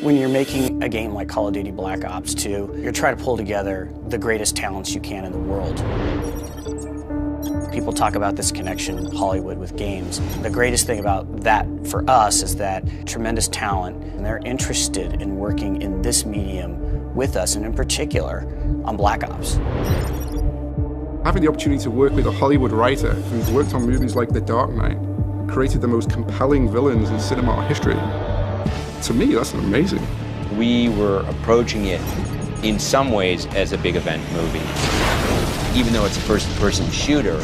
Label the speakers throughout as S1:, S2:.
S1: When you're making a game like Call of Duty Black Ops 2, you're trying to pull together the greatest talents you can in the world. People talk about this connection, Hollywood with games. The greatest thing about that for us is that tremendous talent, and they're interested in working in this medium with us, and in particular, on Black Ops.
S2: Having the opportunity to work with a Hollywood writer who's worked on movies like The Dark Knight, created the most compelling villains in cinema history, to me, that's amazing.
S3: We were approaching it in some ways as a big event movie. Even though it's a first-person shooter,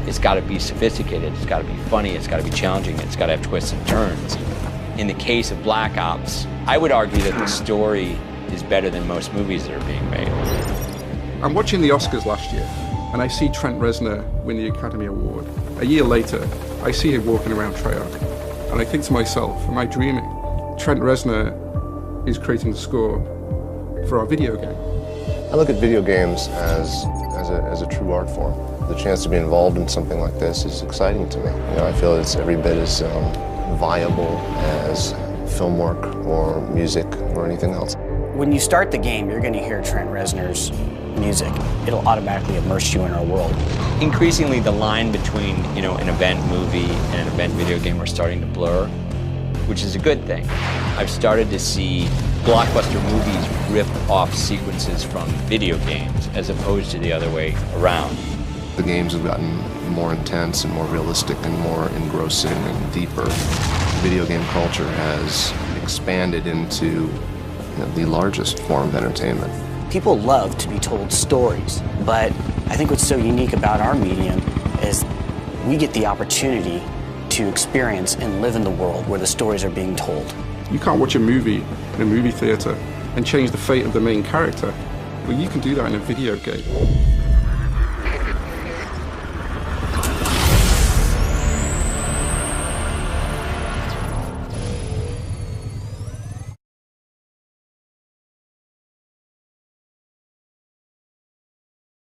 S3: it's got to be sophisticated, it's got to be funny, it's got to be challenging, it's got to have twists and turns. In the case of Black Ops, I would argue that the story is better than most movies that are being made.
S2: I'm watching the Oscars last year, and I see Trent Reznor win the Academy Award. A year later, I see him walking around Treyarch, and I think to myself, am I dreaming? Trent Reznor is creating the score for our video game.
S4: I look at video games as a true art form. The chance to be involved in something like this is exciting to me. You know, I feel it's every bit as viable as film work or music or anything else.
S1: When you start the game, you're going to hear Trent Reznor's music. It'll automatically immerse you in our world.
S3: Increasingly, the line between, an event movie and an event video game are starting to blur, which is a good thing. I've started to see blockbuster movies rip off sequences from video games as opposed to the other way around.
S4: The games have gotten more intense and more realistic and more engrossing and deeper. Video game culture has expanded into the largest form of entertainment.
S1: People love to be told stories, but I think what's so unique about our medium is we get the opportunity to experience and live in the world where the stories are being told.
S2: You can't watch a movie in a movie theater and change the fate of the main character. Well, you can do that in a video game.